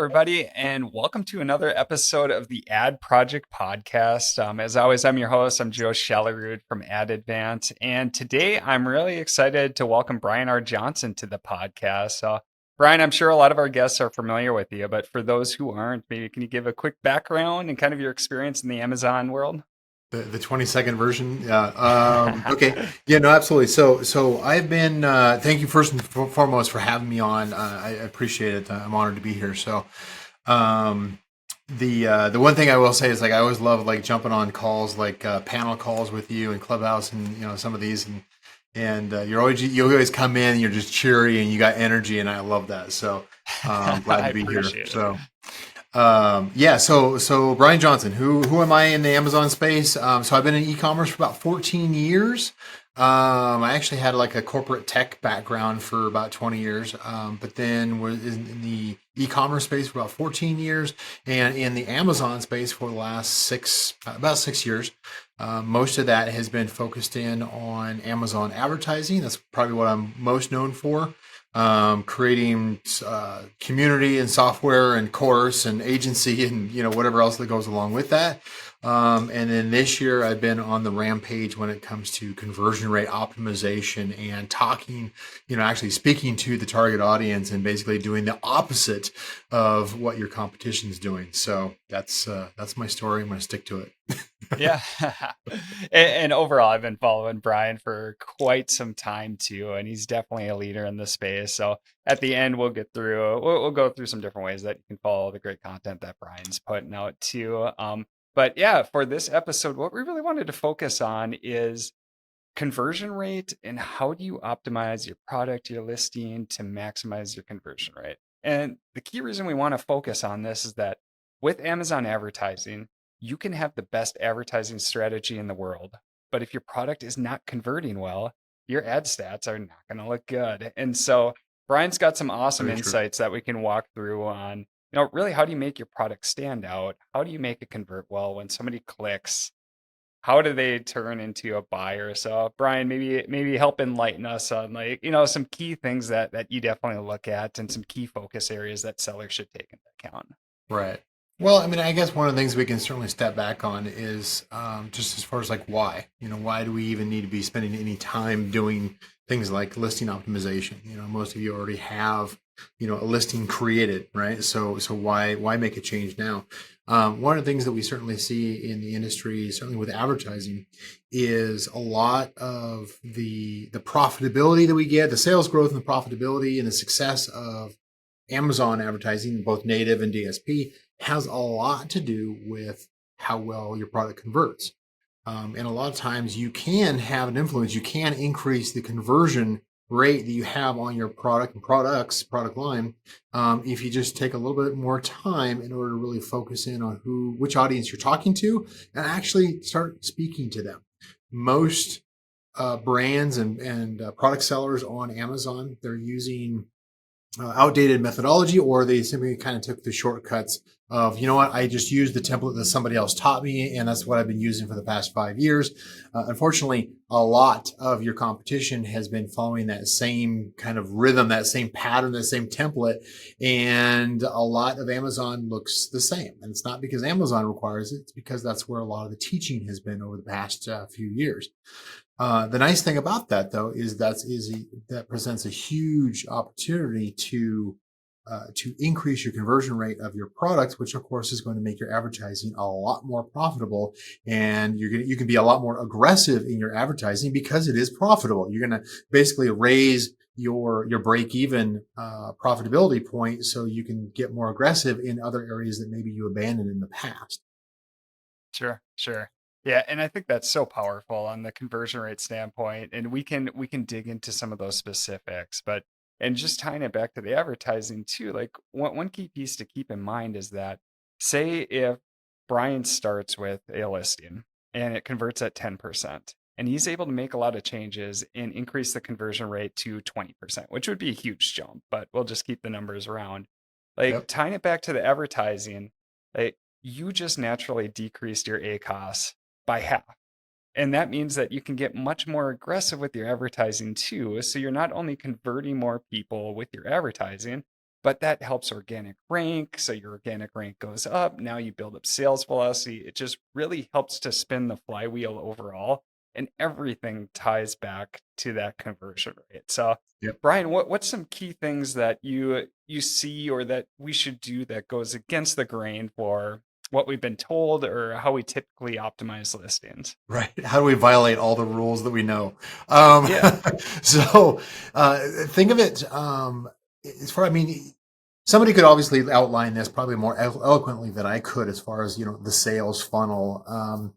everybody, and welcome to another episode of the Ad Project Podcast. As always, I'm your host. I'm Joe Shelerud from Ad Advance, and today I'm really excited to welcome Brian R. Johnson to the podcast. Brian, I'm sure a lot of our guests are familiar with you, but for those who aren't, maybe can you give a quick background and kind of your experience in the Amazon world? The 20-second version. Yeah. Okay. Yeah. No. Absolutely. So I've been. Thank you first and foremost for having me on. I appreciate it. I'm honored to be here. So, um, the one thing I will say is like I always love like jumping on calls like panel calls with you and Clubhouse and some of these and you always come in and you're just cheery and you got energy and I love that. So glad I to be here. appreciate it. Yeah, so Brian Johnson, who am I in the Amazon space? So I've been in e-commerce for about 14 years. I actually had like a corporate tech background for about 20 years, but then was in the e-commerce space for about 14 years, and in the Amazon space for the last about 6 years. Most of that has been focused in on Amazon advertising. That's probably what I'm most known for, creating community and software and course and agency and whatever else that goes along with that. And then this year I've been on the rampage when it comes to conversion rate optimization and talking, actually speaking to the target audience and basically doing the opposite of what your competition is doing. So that's my story. I'm going to stick to it. Yeah. And overall, I've been following Brian for quite some time too, and he's definitely a leader in the space. So at the end, we'll go through some different ways that you can follow the great content that Brian's putting out too. But yeah, for this episode, what we really wanted to focus on is conversion rate and how do you optimize your product, your listing to maximize your conversion rate. And the key reason we want to focus on this is that with Amazon advertising, you can have the best advertising strategy in the world, but if your product is not converting well, your ad stats are not going to look good. And so Brian's got some awesome Very true. insights that we can walk through on, really how do you make your product stand out? How do you make it convert well when somebody clicks? How do they turn into a buyer? So Brian, maybe help enlighten us on like, some key things that you definitely look at and some key focus areas that sellers should take into account. Right. Well, I mean, I guess one of the things we can certainly step back on is just as far as like why, why do we even need to be spending any time doing things like listing optimization? Most of you already have, a listing created, right? So why make a change now? One of the things that we certainly see in the industry, certainly with advertising, is a lot of the profitability that we get, the sales growth and the profitability and the success of Amazon advertising, both native and DSP, has a lot to do with how well your product converts. And a lot of times you can have an influence. You can increase the conversion rate that you have on your product and product line, if you just take a little bit more time in order to really focus in on which audience you're talking to and actually start speaking to them. Most brands and product sellers on Amazon, they're using outdated methodology, or they simply kind of took the shortcuts of, I just used the template that somebody else taught me, and that's what I've been using for the past 5 years. Unfortunately, a lot of your competition has been following that same kind of rhythm, that same pattern, that same template, and a lot of Amazon looks the same. And it's not because Amazon requires it, it's because that's where a lot of the teaching has been over the past few years. The nice thing about that, though, is that presents a huge opportunity to increase your conversion rate of your products, which of course is going to make your advertising a lot more profitable, and you can be a lot more aggressive in your advertising because it is profitable. You're going to basically raise your break even profitability point, so you can get more aggressive in other areas that maybe you abandoned in the past. Sure, sure. Yeah, and I think that's so powerful on the conversion rate standpoint. And we can dig into some of those specifics, but and just tying it back to the advertising too, like one key piece to keep in mind is that say if Brian starts with a listing and it converts at 10%, and he's able to make a lot of changes and increase the conversion rate to 20%, which would be a huge jump, but we'll just keep the numbers around. Like Yep. tying it back to the advertising, like you just naturally decreased your ACOS by half. And that means that you can get much more aggressive with your advertising too. So you're not only converting more people with your advertising, but that helps organic rank. So your organic rank goes up. Now you build up sales velocity. It just really helps to spin the flywheel overall. And everything ties back to that conversion rate. So, Yep. Brian, what's some key things that you see or that we should do that goes against the grain for what we've been told or how we typically optimize listings? Right. How do we violate all the rules that we know? Um, Yeah, so think of it as far. I mean, somebody could obviously outline this probably more eloquently than I could, as far as the sales funnel,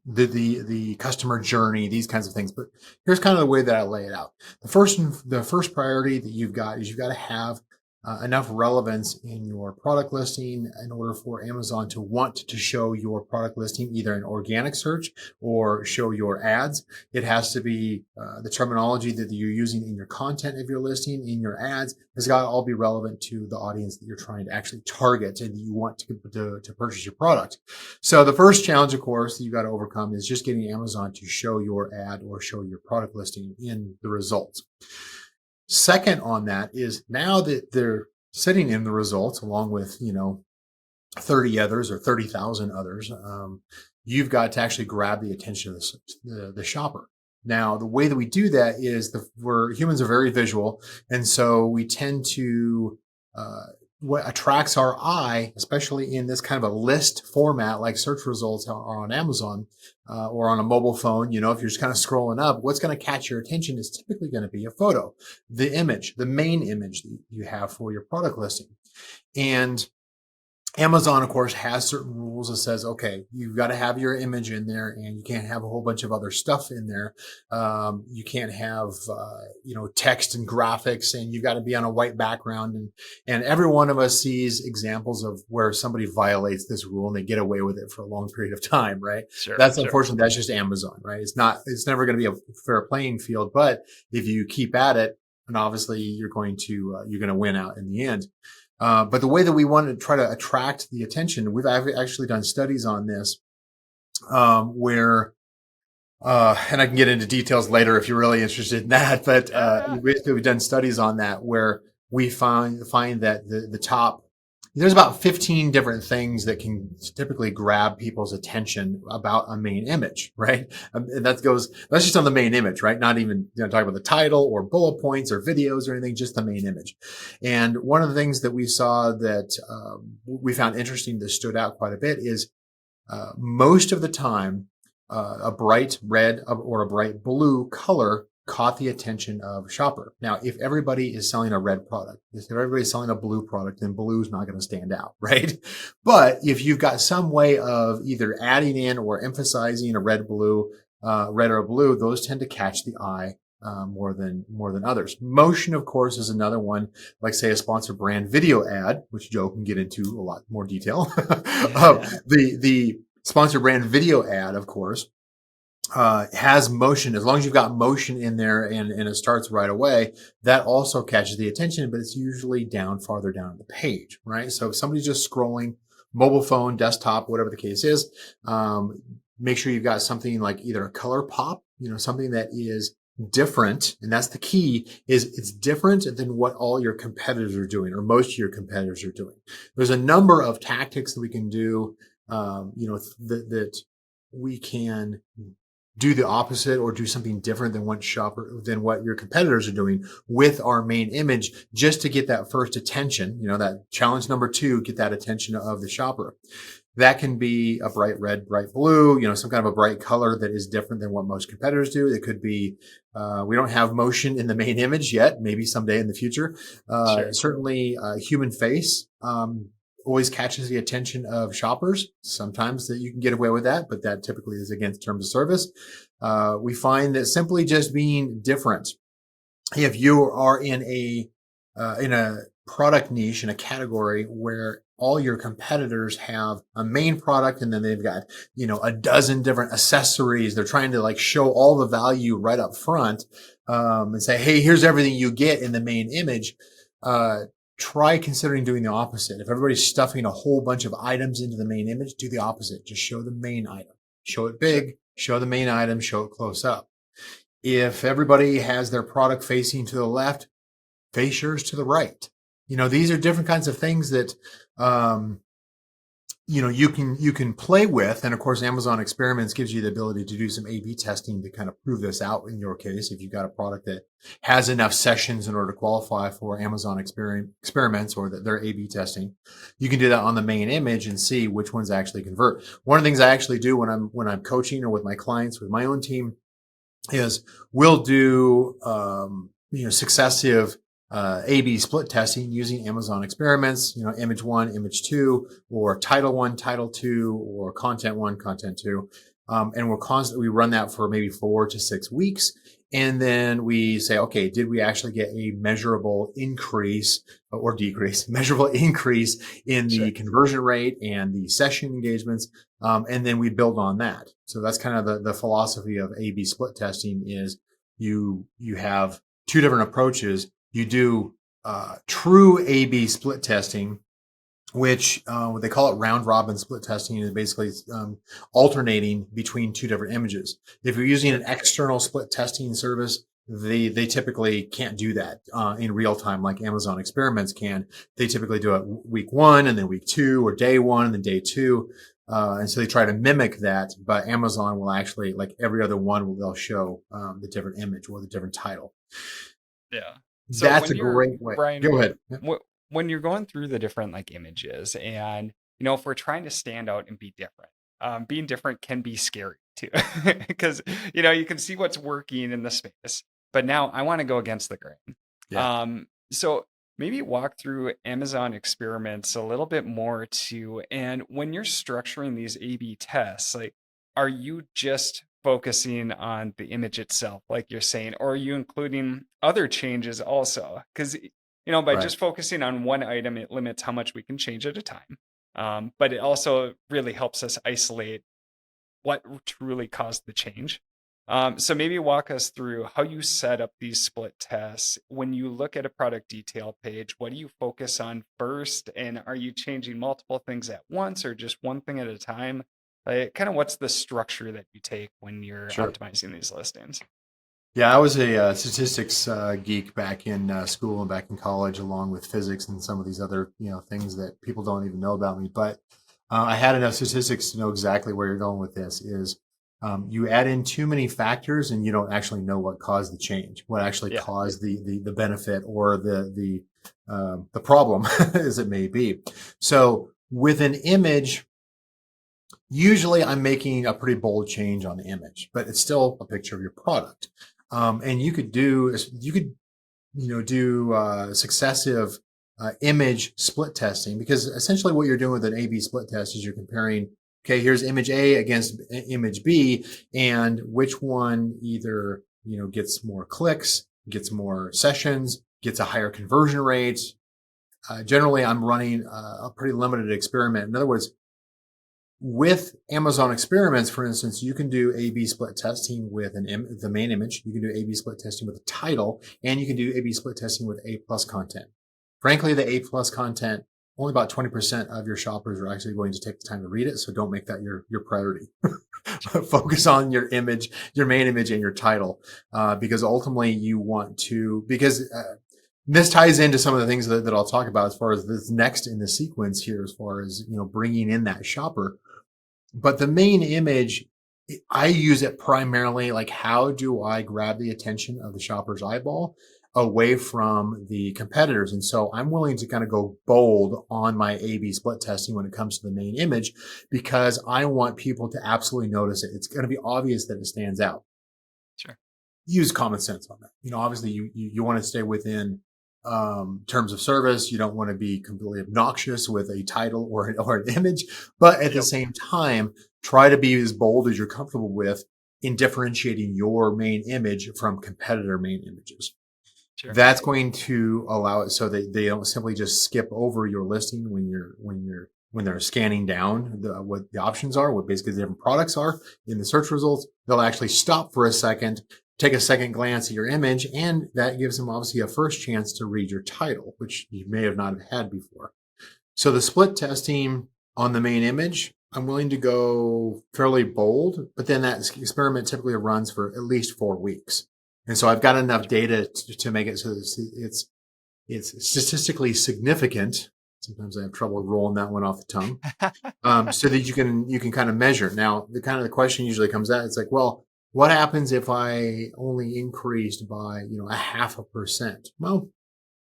the customer journey, these kinds of things. But here's kind of the way that I lay it out. The first priority that you've got is you've got to have enough relevance in your product listing in order for Amazon to want to show your product listing either in organic search or show your ads. It has to be the terminology that you're using in your content of your listing, in your ads, has got to all be relevant to the audience that you're trying to actually target and that you want to purchase your product. So the first challenge, of course, that you've got to overcome is just getting Amazon to show your ad or show your product listing in the results. Second on that is, now that they're sitting in the results along with 30 others or 30,000 others, you've got to actually grab the attention of the shopper. Now, the way that we do that is we're humans are very visual, and so we tend to what attracts our eye, especially in this kind of a list format like search results are on Amazon or on a mobile phone. If you're just kind of scrolling up, what's going to catch your attention is typically going to be a photo, the image, the main image that you have for your product listing. And Amazon, of course, has certain rules that says, okay, you've got to have your image in there, and you can't have a whole bunch of other stuff in there. You can't have, text and graphics, and you've got to be on a white background. And every one of us sees examples of where somebody violates this rule and they get away with it for a long period of time, right? sure, That's sure. unfortunately, that's just Amazon, right? It's never going to be a fair playing field, but if you keep at it, and obviously you're going to win out in the end. But the way that we want to try to attract the attention, we've actually done studies on this, where, and I can get into details later if you're really interested in that. But Yeah. basically, we've done studies on that where we find that the top, there's about 15 different things that can typically grab people's attention about a main image, right? And that's just on the main image, right? Not even talking about the title or bullet points or videos or anything, just the main image. And one of the things that we saw that we found interesting that stood out quite a bit is most of the time, a bright red or a bright blue color caught the attention of shopper. Now, if everybody is selling a red product, if everybody's selling a blue product, then blue is not going to stand out, right? But if you've got some way of either adding in or emphasizing a red or blue, those tend to catch the eye more than others. Motion, of course, is another one, like say a sponsored brand video ad, which Joe can get into a lot more detail. The sponsored brand video ad, of course, has motion. As long as you've got motion in there and it starts right away, that also catches the attention, but it's usually farther down the page, right? So if somebody's just scrolling, mobile phone, desktop, whatever the case is, make sure you've got something like either a color pop, something that is different. And that's the key, is it's different than what all your competitors are doing or most of your competitors are doing. There's a number of tactics that we can do, that we can do the opposite or do something different than what your competitors are doing with our main image, just to get that first attention. That challenge number 2, get that attention of the shopper. That can be a bright red, bright blue, some kind of a bright color that is different than what most competitors do. It could be, we don't have motion in the main image yet, maybe someday in the future. Sure. Certainly human face, always catches the attention of shoppers. Sometimes that you can get away with that, but that typically is against terms of service. We find that simply just being different, if you are in a product niche, in a category where all your competitors have a main product and then they've got, a dozen different accessories, they're trying to show all the value right up front, and say, hey, here's everything you get in the main image. Try considering doing the opposite. If everybody's stuffing a whole bunch of items into the main image, do the opposite. Just show the main item. Show it big, show the main item, show it close up. If everybody has their product facing to the left, face yours to the right. These are different kinds of things that, um, you can play with. And of course, Amazon Experiments gives you the ability to do some A/B testing to kind of prove this out in your case. If you've got a product that has enough sessions in order to qualify for Amazon experiments or that they're A/B testing, you can do that on the main image and see which ones actually convert. One of the things I actually do when I'm coaching or with my clients, with my own team, is we'll do successive A/B split testing using Amazon experiments. Image one, image two, or title one, title two, or content one, content two, and we run that for maybe 4 to 6 weeks, and then we say, okay, did we actually get a measurable increase or decrease, measurable increase in the Sure. conversion rate and the session engagements? And then we build on that. So that's kind of the philosophy of A/B split testing is you have two different approaches. You do true A/B split testing, which they call it round robin split testing, is basically alternating between two different images. If you're using Sure. an external split testing service, they typically can't do that in real time like Amazon Experiments can. They typically do it week one and then week two, or day one and then day two. And so they try to mimic that, but Amazon will actually, like every other one, they'll show the different image or the different title. Yeah. So That's when a you're great way. Brian, Go ahead. when you're going through the different like images, and if we're trying to stand out and be different, being different can be scary too, because you can see what's working in the space, but now I want to go against the grain. Yeah. So maybe walk through Amazon experiments a little bit more too, and when you're structuring these A/B tests, like, are you just focusing on the image itself, like you're saying, or are you including other changes also? Because by Right. just focusing on one item, it limits how much we can change at a time. But it also really helps us isolate what truly caused the change. So maybe walk us through how you set up these split tests. When you look at a product detail page, what do you focus on first? And are you changing multiple things at once or just one thing at a time? Kind of what's the structure that you take when you're Sure. optimizing these listings? Yeah, I was a statistics geek back in school and back in college, along with physics and some of these other things that people don't even know about me. But I had enough statistics to know exactly where you're going with this. Is you add in too many factors and you don't actually know what caused the change, what actually Yeah, caused the benefit or the problem, as it may be. So with an image, usually I'm making a pretty bold change on the image, but it's still a picture of your product. And you could do successive image split testing, because essentially what you're doing with an A/B split test is you're comparing. Okay, here's image A against image B, and which one either gets more clicks, gets more sessions, gets a higher conversion rate. Generally, I'm running a pretty limited experiment. In other words, with Amazon Experiments, for instance, you can do A/B split testing with the main image. You can do A/B split testing with a title, and you can do A/B split testing with A plus content. Frankly, the A plus content, only about 20% of your shoppers are actually going to take the time to read it. So don't make that your priority. Focus on your image, your main image, and your title, because ultimately you want to. Because this ties into some of the things that I'll talk about as far as this next in the sequence here, as far as bringing in that shopper. But the main image, I use it primarily like, how do I grab the attention of the shopper's eyeball away from the competitors? And so I'm willing to kind of go bold on my A/B split testing when it comes to the main image, because I want people to absolutely notice it. It's going to be obvious that it stands out. sure. Use common sense on that. Obviously you want to stay within terms of service. You don't want to be completely obnoxious with a title or an image, but at the Yep. same time, try to be as bold as you're comfortable with in differentiating your main image from competitor main images. Sure. That's going to allow it so that they don't simply just skip over your listing when they're scanning down what the options are, what basically the different products are in the search results. They'll actually stop for a second, take a second glance at your image, and that gives them obviously a first chance to read your title, which you may have not had before. So the split testing on the main image, I'm willing to go fairly bold, but then that experiment typically runs for at least 4 weeks. And so I've got enough data to make it so it's it's statistically significant. Sometimes I have trouble rolling that one off the tongue. So that you can kind of measure. Now, the question usually comes out. It's like, well, what happens if I only increased by 0.5%? Well,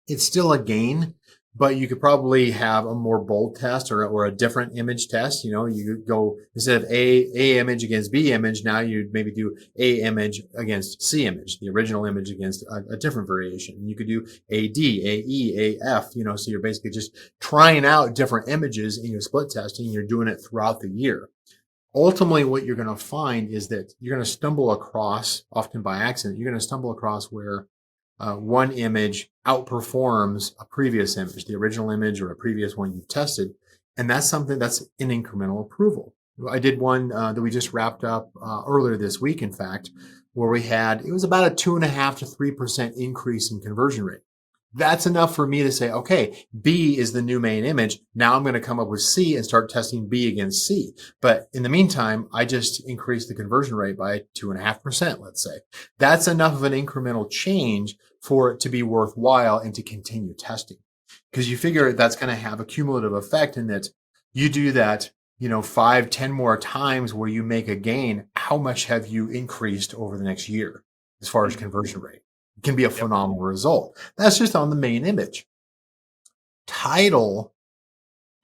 it's still a gain, but you could probably have a more bold test or a different image test. You could go instead of A image against B image. Now you'd maybe do A image against C image, the original image against a different variation. You could do AD, AE, AF, so you're basically just trying out different images in your split testing. You're doing it throughout the year. Ultimately, what you're going to find is that you're going to stumble across, often by accident, you're going to stumble across where one image outperforms a previous image, the original image or a previous one you've tested. And that's something that's an incremental approval. I did one that we just wrapped up earlier this week, in fact, where it was about a 2.5 to 3% increase in conversion rate. That's enough for me to say, okay, B is the new main image. Now I'm going to come up with C and start testing B against C. But in the meantime, I just increased the conversion rate by 2.5%, let's say. That's enough of an incremental change for it to be worthwhile and to continue testing. Because you figure that's going to have a cumulative effect in that you do that, 5, 10 more times where you make a gain. How much have you increased over the next year as far as Mhm. conversion rate? It can be a Yep. phenomenal result. That's just on the main image. Title,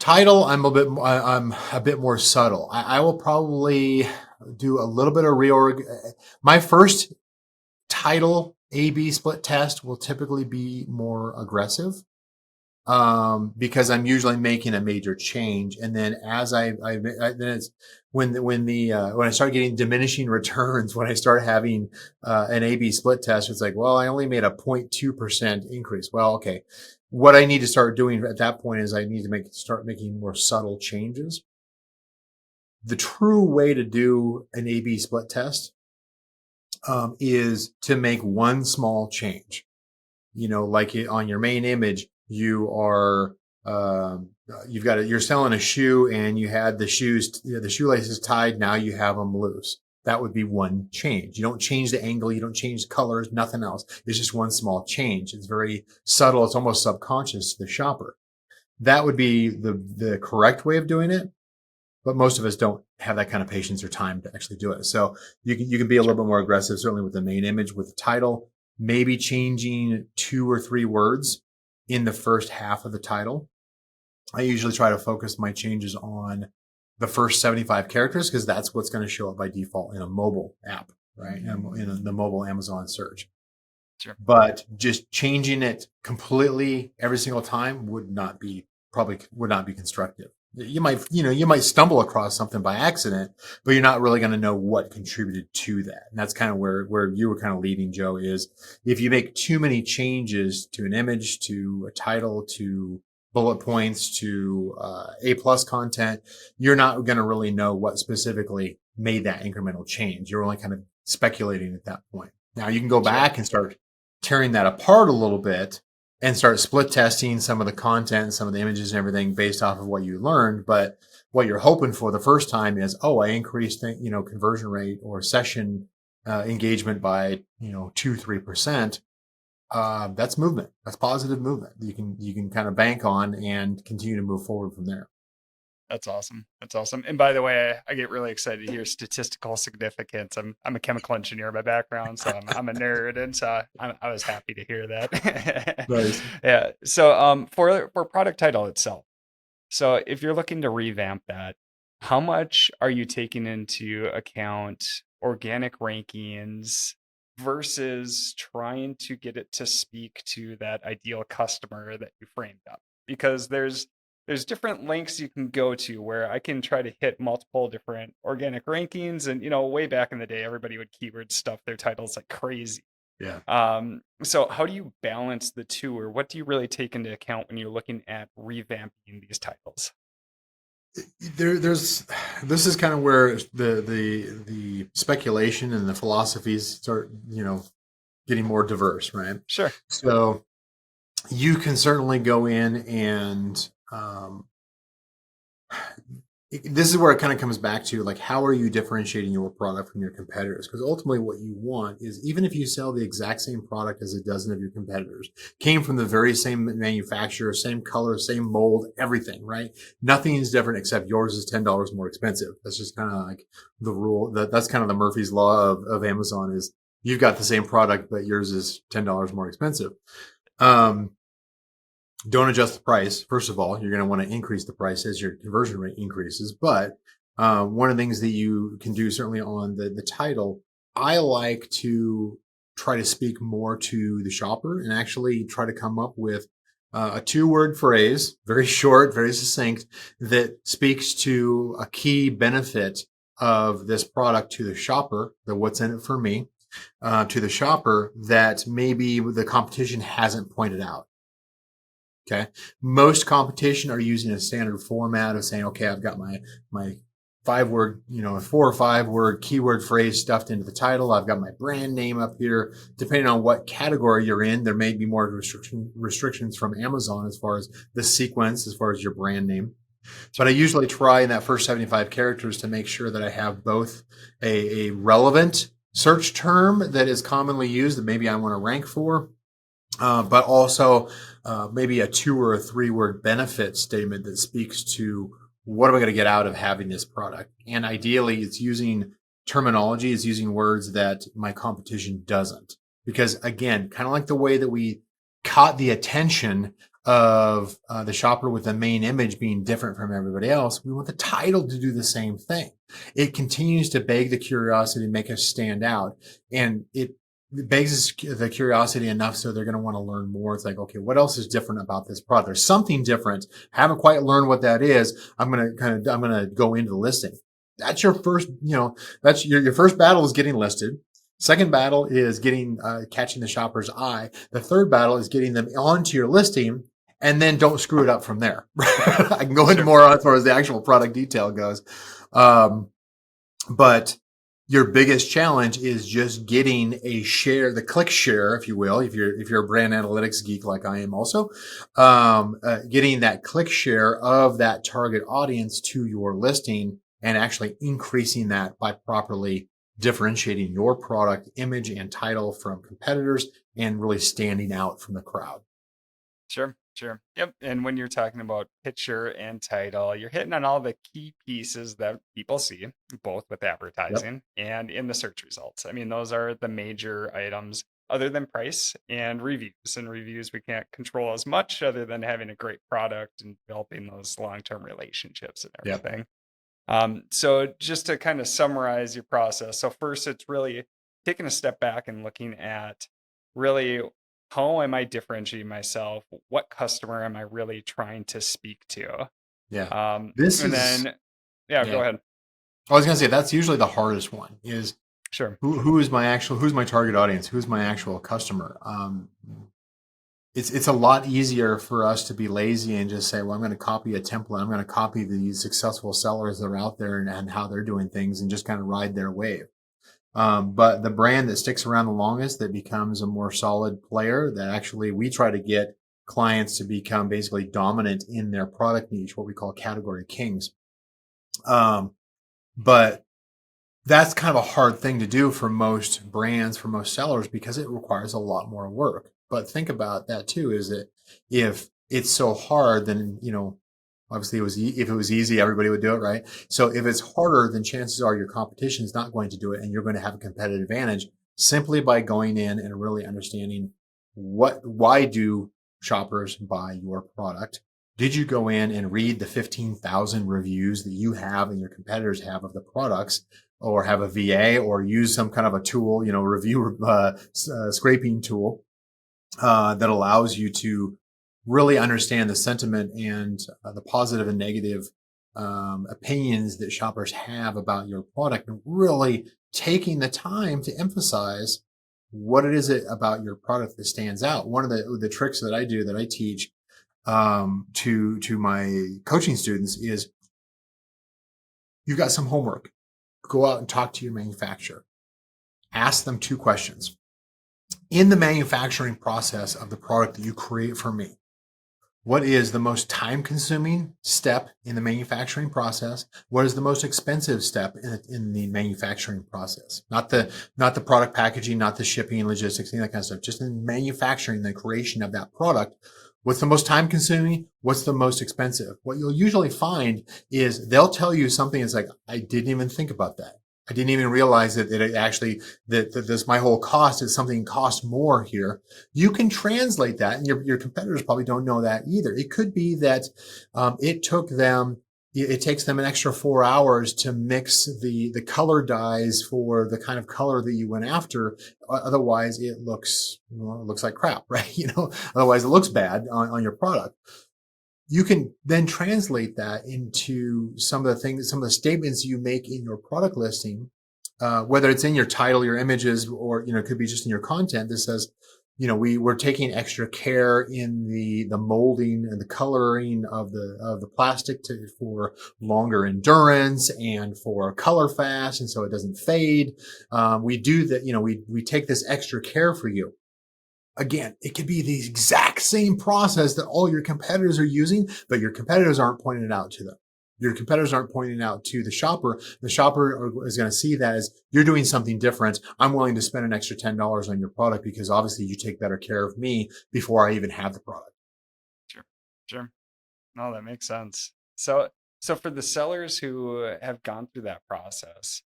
I'm a bit more subtle. I will probably do a little bit of reorg. My first title A/B split test will typically be more aggressive because I'm usually making a major change, and then as then it's when I start getting diminishing returns, when I start having an A/B split test, it's like, well, I only made a 0.2% increase. Well, okay, what I need to start doing at that point is I need to start making more subtle changes. The true way to do an A/B split test is to make one small change. Like on your main image, you're selling a shoe and you had the shoelaces tied. Now you have them loose. That would be one change. You don't change the angle. You don't change the colors, nothing else. It's just one small change. It's very subtle. It's almost subconscious to the shopper. That would be the correct way of doing it. But most of us don't have that kind of patience or time to actually do it. So you can be a Sure. little bit more aggressive, certainly with the main image, with the title, maybe changing 2 or 3 words in the first half of the title. I usually try to focus my changes on the first 75 characters because that's what's going to show up by default in a mobile app, right? In the mobile Amazon search. Sure. But just changing it completely every single time would not be constructive. You might stumble across something by accident, but you're not really going to know what contributed to that. And that's kind of where you were kind of leading, Joe, is if you make too many changes to an image, to a title, to bullet points, to A+ content, you're not going to really know what specifically made that incremental change. You're only kind of speculating at that point. Now you can go Sure. back and start tearing that apart a little bit and start split testing some of the content, some of the images and everything based off of what you learned. But what you're hoping for the first time is, oh, I increased, conversion rate or session engagement by, 2-3%. That's movement. That's positive movement. You can kind of bank on and continue to move forward from there. That's awesome. That's awesome. And by the way, I get really excited to hear statistical significance. I'm a chemical engineer by background, so I'm a nerd, and so I was happy to hear that. Nice. Yeah. So for product title itself. So if you're looking to revamp that, how much are you taking into account organic rankings versus trying to get it to speak to that ideal customer that you framed up? Because there's different links you can go to where I can try to hit multiple different organic rankings, and way back in the day everybody would keyword stuff their titles like crazy. Yeah. So how do you balance the two, or what do you really take into account when you're looking at revamping these titles? There's this is kind of where the speculation and the philosophies start, getting more diverse, right? Sure. So you can certainly go in and this is where it kind of comes back to like, how are you differentiating your product from your competitors? Because ultimately what you want is, even if you sell the exact same product as a dozen of your competitors, came from the very same manufacturer, same color, same mold, everything, right? Nothing is different except yours is $10 more expensive. That's just kind of like the rule. That's kind of the Murphy's law of Amazon, is you've got the same product, but yours is $10 more expensive. Um, don't adjust the price. First of all, you're going to want to increase the price as your conversion rate increases. But one of the things that you can do, certainly on the title, I like to try to speak more to the shopper and actually try to come up with a 2-word phrase, very short, very succinct, that speaks to a key benefit of this product to the shopper, the what's in it for me, to the shopper, that maybe the competition hasn't pointed out. Okay. Most competition are using a standard format of saying, okay, I've got my 5-word, 4 or 5-word keyword phrase stuffed into the title. I've got my brand name up here. Depending on what category you're in, there may be more restrictions from Amazon as far as the sequence, as far as your brand name. But I usually try in that first 75 characters to make sure that I have both a relevant search term that is commonly used that maybe I want to rank for, but also maybe a 2 or a 3-word benefit statement that speaks to what am I going to get out of having this product. And ideally, it's using terminology, it's using words that my competition doesn't. Because again, kind of like the way that we caught the attention of the shopper with the main image being different from everybody else, we want the title to do the same thing. It continues to beg the curiosity, make us stand out, and it begs the curiosity enough so they're going to want to learn more. It's like, okay, what else is different about this product? There's something different. Haven't quite learned what that is. I'm going to go into the listing. That's your first, that's your first battle is getting listed. Second battle is getting, catching the shopper's eye. The third battle is getting them onto your listing, and then don't screw it up from there. I can go into more as far as the actual product detail goes. But your biggest challenge is just getting a share, the click share, if you will, if you're a brand analytics geek like I am also, getting that click share of that target audience to your listing and actually increasing that by properly differentiating your product image and title from competitors and really standing out from the crowd. Sure, sure. Yep. And when you're talking about picture and title, you're hitting on all the key pieces that people see, both with Yep. advertising and in the search results. I mean, those are the major items other than price and reviews. And reviews we can't control as much other than having a great product and developing those long-term relationships and Yep. everything. So just to kind of summarize your process. So first, it's really taking a step back and looking at really how am I differentiating myself? What customer am I really trying to speak to? Yeah. This And is, then, yeah, go yeah. ahead. I was going to say that's usually the hardest one is Sure. who's my target audience? Who's my actual customer? It's a lot easier for us to be lazy and just say, well, I'm going to copy a template. I'm going to copy these successful sellers that are out there and how they're doing things and just kind of ride their wave. But the brand that sticks around the longest, that becomes a more solid player, that actually we try to get clients to become basically dominant in their product niche, what we call category kings. But that's kind of a hard thing to do for most brands, for most sellers, because it requires a lot more work. But think about that too, is that if it's so hard, then, obviously if it was easy, everybody would do it, right? So if it's harder, then chances are your competition is not going to do it and you're going to have a competitive advantage simply by going in and really understanding why do shoppers buy your product? Did you go in and read the 15,000 reviews that you have and your competitors have of the products, or have a VA, or use some kind of a tool, review scraping tool that allows you to really understand the sentiment and the positive and negative opinions that shoppers have about your product, and really taking the time to emphasize what it is about your product that stands out. One of the tricks that I do, that I teach to my coaching students, is you've got some homework. Go out and talk to your manufacturer. Ask them 2 questions. In the manufacturing process of the product that you create for me, What is the most time consuming step in the manufacturing process? What is the most expensive step in the manufacturing process? Not the product packaging, not the shipping, logistics, any of that kind of stuff. Just in manufacturing, the creation of that product. What's the most time consuming? What's the most expensive? What you'll usually find is they'll tell you something that's like, I didn't even think about that. I didn't even realize that it actually, that this, my whole cost is something costs more here. You can translate that, and your competitors probably don't know that either. It could be that it takes them an extra 4 hours to mix the color dyes for the kind of color that you went after. Otherwise, it looks, well, it looks like crap, right? Otherwise it looks bad on your product. You can then translate that into some of the things, some of the statements you make in your product listing, whether it's in your title, your images, or, it could be just in your content that says, we're taking extra care in the molding and the coloring of the plastic for longer endurance and for color fast. And so it doesn't fade. We do that, we take this extra care for you. Again, it could be the exact same process that all your competitors are using, but your competitors aren't pointing it out to them. Your competitors aren't pointing it out to the shopper. The shopper is going to see that as you're doing something different. I'm willing to spend an extra $10 on your product because obviously you take better care of me before I even have the product. Sure. Sure. No, that makes sense. So for the sellers who have gone through that process,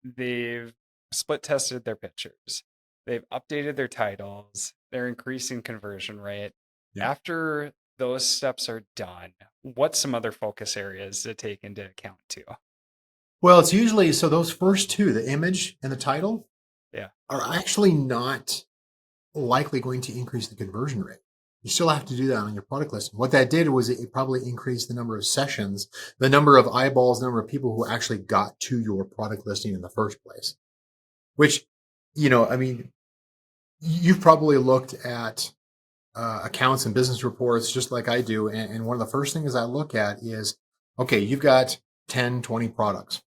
they've split tested their pictures, they've updated their titles, they're increasing conversion rate. Yeah. After those steps are done, what's some other focus areas to take into account too? Well, it's usually, so those first two, the image and the title, Yeah. are actually not likely going to increase the conversion rate. You still have to do that on your product listing. What that did was it probably increased the number of sessions, the number of eyeballs, the number of people who actually got to your product listing in the first place. Which, I mean, you've probably looked at accounts and business reports just like I do. And one of the first things I look at is, okay, you've got 10, 20 products.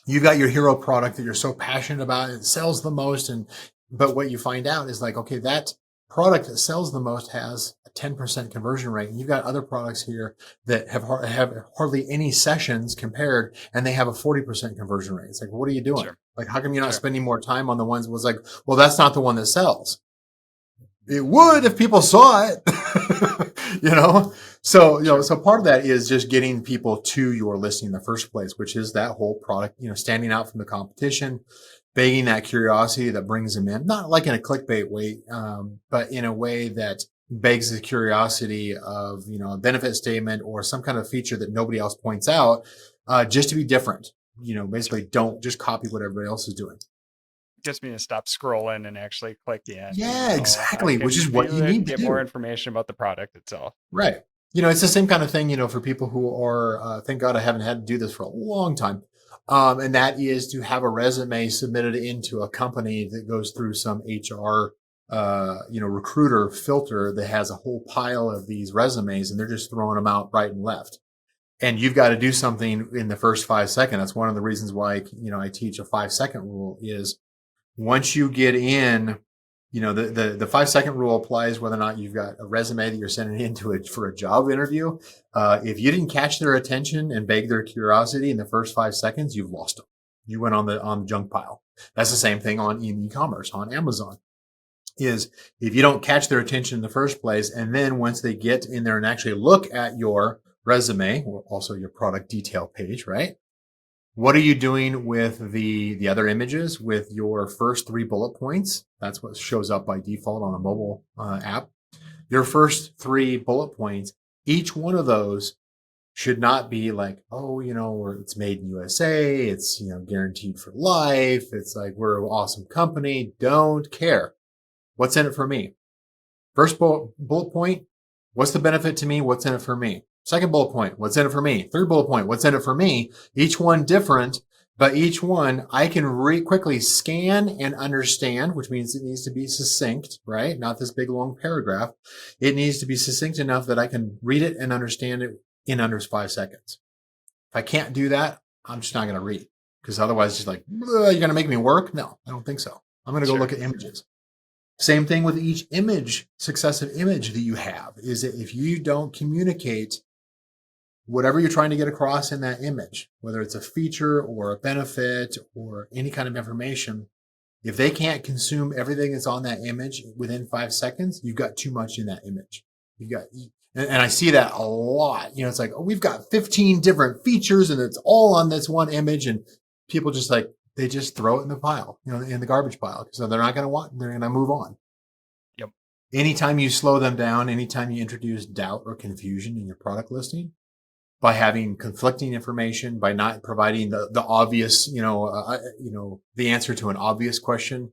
You've got your hero product that you're so passionate about, it sells the most. But what you find out is like, okay, that product that sells the most has a 10% conversion rate. And you've got other products here that have hardly any sessions compared, and they have a 40% conversion rate. It's like, what are you doing? Sure. Like, how come you're not Sure. spending more time on the ones that was like, well, that's not the one that sells. It would if people saw it, So, Sure. so part of that is just getting people to your listing in the first place, which is that whole product, standing out from the competition, begging that curiosity that brings them in, not like in a clickbait way, but in a way that begs the curiosity of, a benefit statement or some kind of feature that nobody else points out, just to be different. Basically don't just copy what everybody else is doing. Gets me to stop scrolling and actually click in, Yeah, so I exactly. Which can is what you view it and need to get more do. information about the product itself. Right. It's the same kind of thing, for people who are, thank God I haven't had to do this for a long time. And that is to have a resume submitted into a company that goes through some HR, recruiter filter that has a whole pile of these resumes and they're just throwing them out right and left. And you've got to do something in the first 5 seconds. That's one of the reasons why, I teach a 5 second rule is once you get in, the 5 second rule applies whether or not you've got a resume that you're sending into it for a job interview. If you didn't catch their attention and beg their curiosity in the first 5 seconds, you've lost them. You went on the junk pile. That's the same thing on e-commerce on Amazon. Is if you don't catch their attention in the first place, and then once they get in there and actually look at your resume or also your product detail page, right? What are you doing with the other images with your first 3 bullet points? That's what shows up by default on a mobile app. Your first 3 bullet points, each one of those should not be like, oh, or it's made in USA. It's, guaranteed for life. It's like, we're an awesome company. Don't care. What's in it for me? First bullet point, what's the benefit to me? What's in it for me? Second bullet point, what's in it for me? Third bullet point, what's in it for me? Each one different, but each one I can quickly scan and understand, which means it needs to be succinct, right? Not this big long paragraph. It needs to be succinct enough that I can read it and understand it in under 5 seconds. If I can't do that, I'm just not going to read because otherwise it's just like, you're going to make me work? No, I don't think so. I'm going to go Sure. look at images. Same thing with each image, successive image that you have, is that if you don't communicate whatever you're trying to get across in that image, whether it's a feature or a benefit or any kind of information, if they can't consume everything that's on that image within 5 seconds, you've got too much in that image. You've got, and I see that a lot. It's like, oh, we've got 15 different features and it's all on this one image. And people just like, they just throw it in the pile, in the garbage pile. So they're not going to they're going to move on. Yep. Anytime you slow them down, anytime you introduce doubt or confusion in your product listing, by having conflicting information, by not providing the obvious, the answer to an obvious question,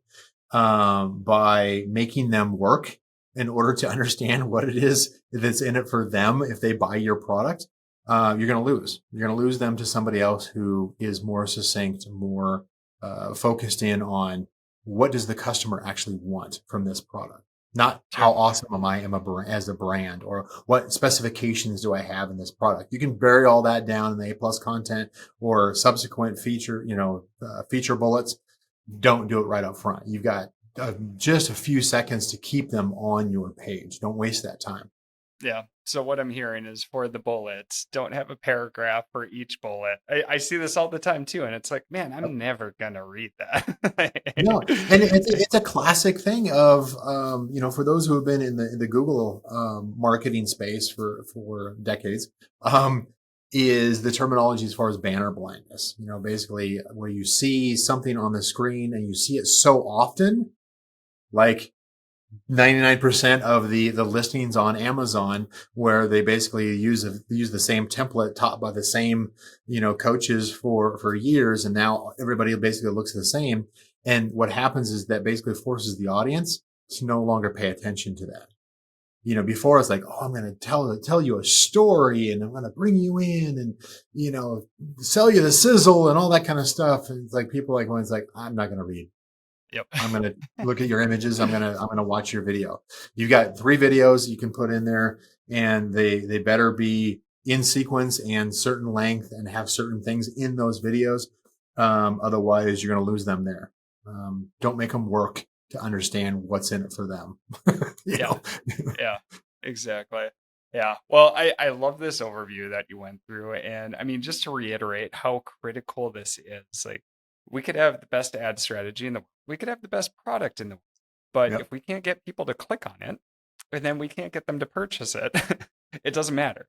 by making them work in order to understand what it is that's in it for them if they buy your product, you're going to lose. You're going to lose them to somebody else who is more succinct, more focused in on what does the customer actually want from this product. Not how awesome am I as a brand, or what specifications do I have in this product. You can bury all that down in the A+ content or subsequent feature, feature bullets. Don't do it right up front. You've got just a few seconds to keep them on your page. Don't waste that time. Yeah. So what I'm hearing is, for the bullets, don't have a paragraph for each bullet. I see this all the time too, and it's like, man, I'm never gonna read that. No, and it's a classic thing of, for those who have been in the Google marketing space for decades, is the terminology as far as banner blindness. Basically where you see something on the screen and you see it so often, like 99% of the listings on Amazon, where they basically use the same template taught by the same, coaches for years. And now everybody basically looks the same. And what happens is that basically forces the audience to no longer pay attention to that. Before it's like, oh, I'm going to tell you a story and I'm going to bring you in and, sell you the sizzle and all that kind of stuff. And it's like, people like, when it's like, I'm not going to read. Yep. I'm going to look at your images. I'm going to watch your video. You've got 3 videos you can put in there, and they better be in sequence and certain length and have certain things in those videos. Otherwise you're going to lose them there. Don't make them work to understand what's in it for them. Yeah. Yeah, exactly. Yeah. Well, I love this overview that you went through. And I mean, just to reiterate how critical this is, like, we could have the best ad strategy in the world, we could have the best product in the world, but Yep. if we can't get people to click on it, and then we can't get them to purchase it, it doesn't matter.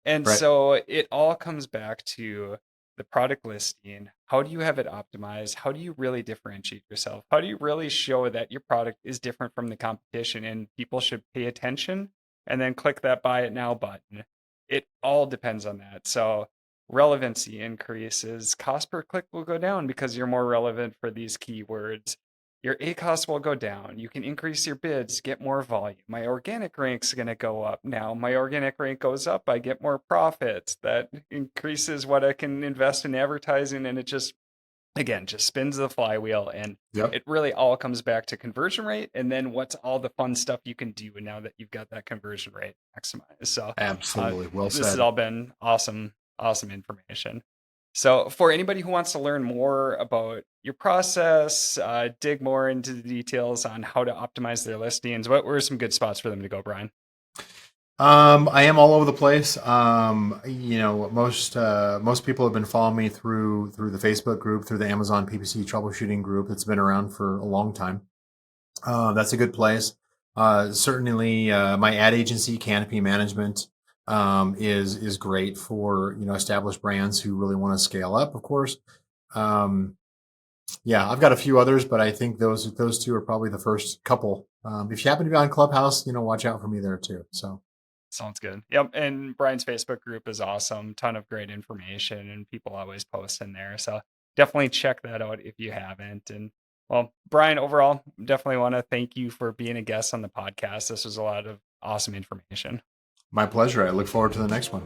And Right. so it all comes back to the product listing. How do you have it optimized? How do you really differentiate yourself? How do you really show that your product is different from the competition and people should pay attention and then click that buy it now button? It all depends on that. So relevancy increases, cost per click will go down because you're more relevant for these keywords. Your ACoS will go down. You can increase your bids, get more volume. My organic rank's going to go up now. My organic rank goes up, I get more profits. That increases what I can invest in advertising, and it just, again, just spins the flywheel. And Yep. it really all comes back to conversion rate, and then what's all the fun stuff you can do now that you've got that conversion rate maximized. So Absolutely. Well this has said. all been awesome, awesome information. So, for anybody who wants to learn more about your process, dig more into the details on how to optimize their listings, what were some good spots for them to go, Brian? I am all over the place. Most people have been following me through the Facebook group, through the Amazon PPC troubleshooting group that's been around for a long time. That's a good place. Certainly, my ad agency, Canopy Management, is great for established brands who really want to scale up. Of course, yeah, I've got a few others, but I think those 2 are probably the first couple. If you happen to be on Clubhouse, watch out for me there too. So. Sounds good. Yep. And Brian's Facebook group is awesome. Ton of great information, and people always post in there. So definitely check that out if you haven't. And well, Brian, overall, definitely want to thank you for being a guest on the podcast. This was a lot of awesome information. My pleasure. I look forward to the next one.